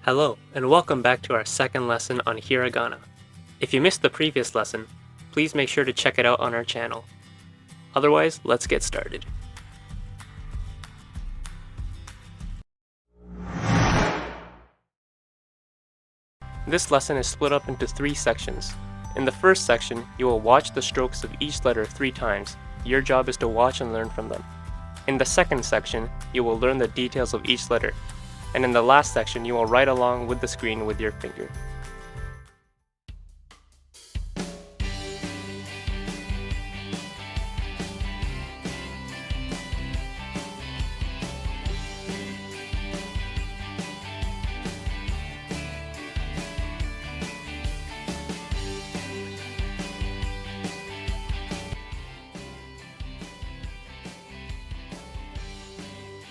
Hello, and welcome back to our second lesson on hiragana. If you missed the previous lesson, please make sure to check it out on our channel. Otherwise, let's get started. This lesson is split up into 3 sections. In the first section, you will watch the strokes of each letter 3 times. Your job is to watch and learn from them. In the second section, you will learn the details of each letter. And in the last section, you will write along with the screen with your finger.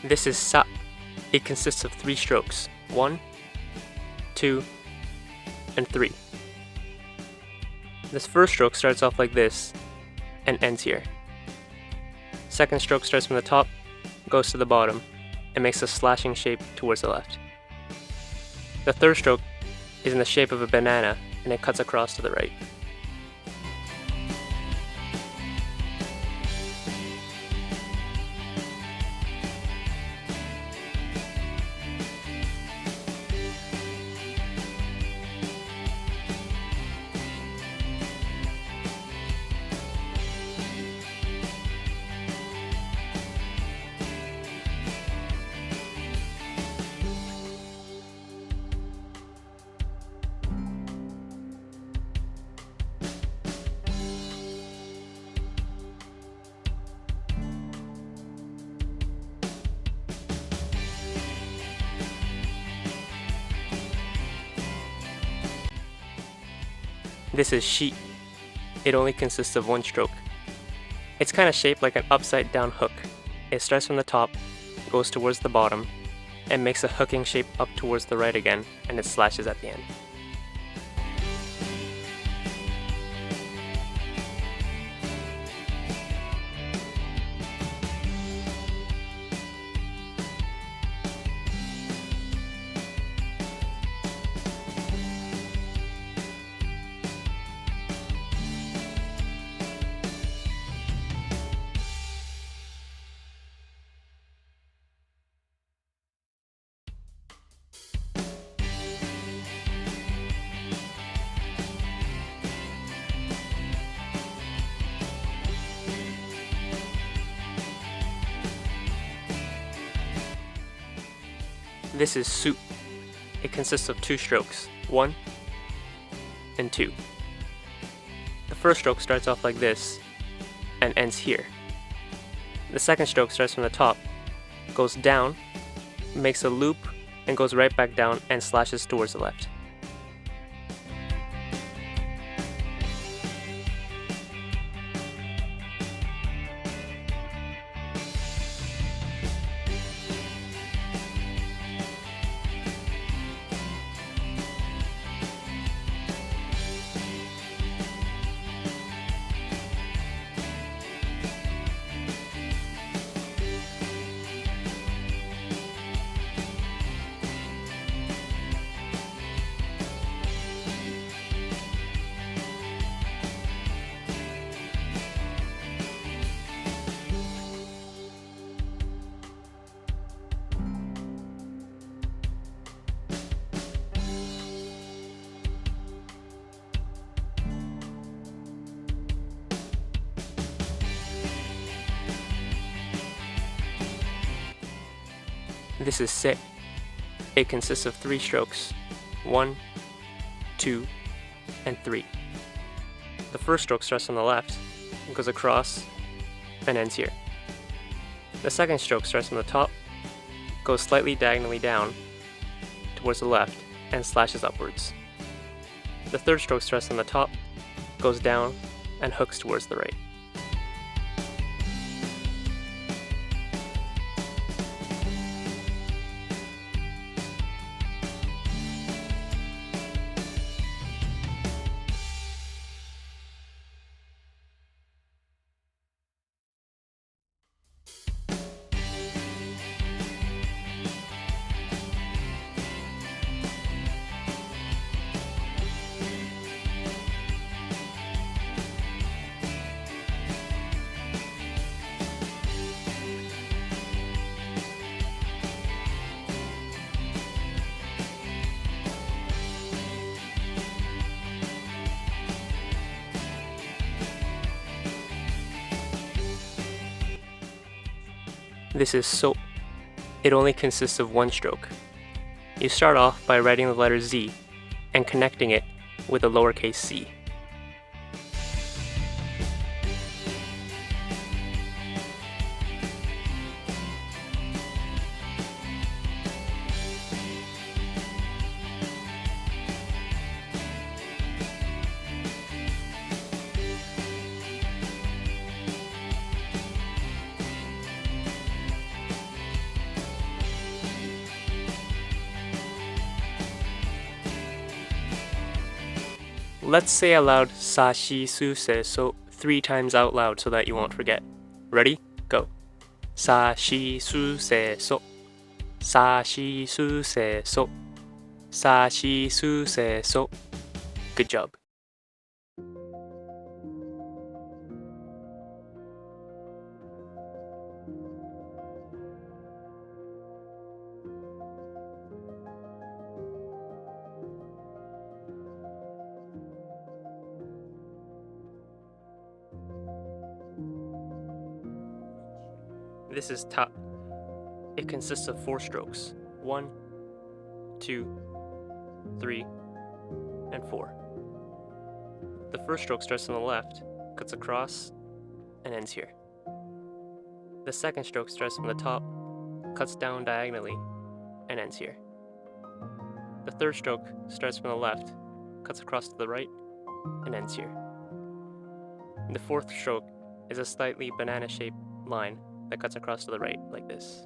This is sa. It consists of 3 strokes, 1, 2, and 3. This first stroke starts off like this, and ends here. Second stroke starts from the top, goes to the bottom, and makes a slashing shape towards the left. The third stroke is in the shape of a banana, and it cuts across to the right. This is shi. It only consists of 1 stroke. It's kind of shaped like an upside down hook. It starts from the top, goes towards the bottom, and makes a hooking shape up towards the right again, and it slashes at the end. This is su. It consists of 2 strokes, 1 and 2. The first stroke starts off like this and ends here. The second stroke starts from the top, goes down, makes a loop, and goes right back down and slashes towards the left. This is se. It consists of 3 strokes, 1, 2, and 3. The first stroke starts on the left, goes across, and ends here. The second stroke starts from the top, goes slightly diagonally down towards the left, and slashes upwards. The third stroke starts from the top, goes down, and hooks towards the right. This is so. It only consists of one stroke. You start off by writing the letter Z and connecting it with a lowercase c. Let's say aloud sashi su se so 3 times out loud so that you won't forget. Ready? Go. Sashi su se so. Sashi su se so. Sashi su se so. Good job. This is ta. It consists of 4 strokes. 1, 2, 3, and 4. The first stroke starts on the left, cuts across, and ends here. The second stroke starts from the top, cuts down diagonally, and ends here. The third stroke starts from the left, cuts across to the right, and ends here. The fourth stroke is a slightly banana-shaped line that cuts across to the right, like this.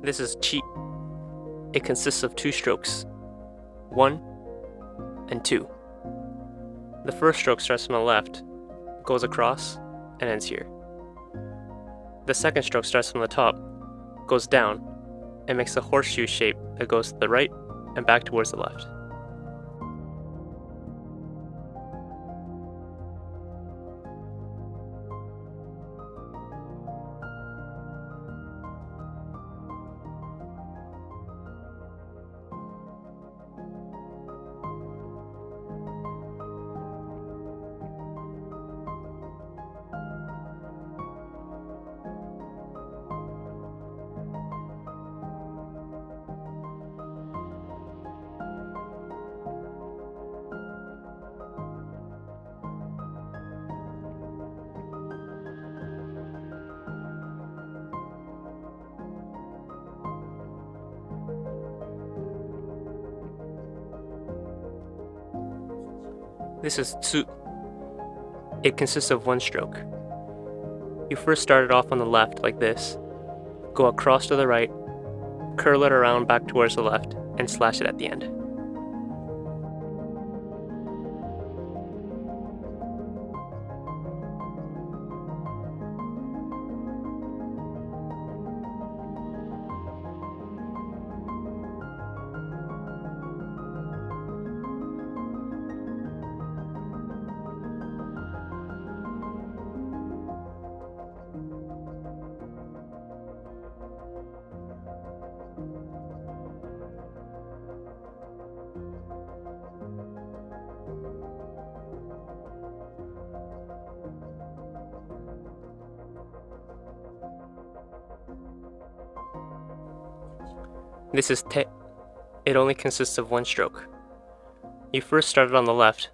This is chi. It consists of 2 strokes, 1 and 2. The first stroke starts from the left, goes across, and ends here. The second stroke starts from the top, goes down, and makes a horseshoe shape that goes to the right and back towards the left. This is tsu. It consists of 1 stroke. You first start it off on the left like this, go across to the right, curl it around back towards the left, and slash it at the end. This is te. It only consists of 1 stroke. You first start it on the left,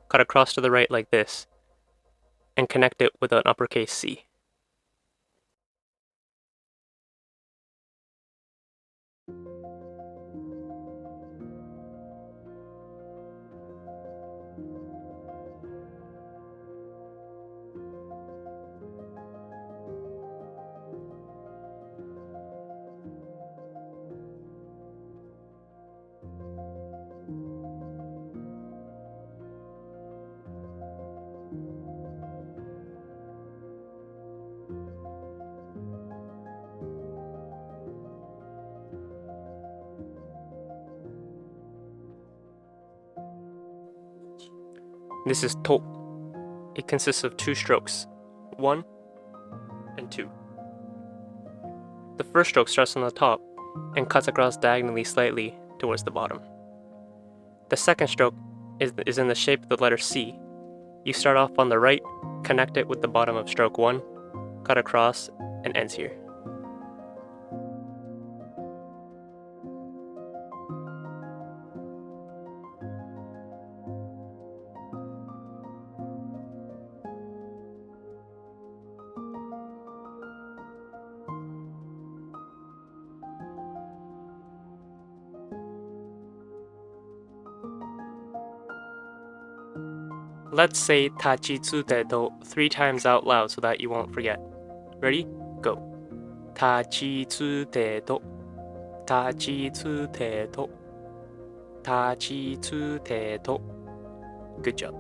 cut across to the right like this, and connect it with an uppercase C. This is to. It consists of 2 strokes, 1 and 2. The first stroke starts on the top and cuts across diagonally slightly towards the bottom. The second stroke is in the shape of the letter C. You start off on the right, connect it with the bottom of stroke 1, cut across, and ends here. Let's say tachitsute do 3 times out loud so that you won't forget. Ready? Go. Tachitsute do. Tachitsute do. Tachitsute do. Good job.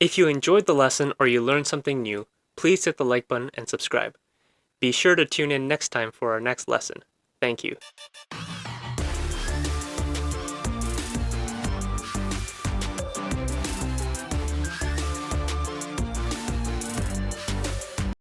If you enjoyed the lesson or you learned something new, please hit the like button and subscribe. Be sure to tune in next time for our next lesson. Thank you.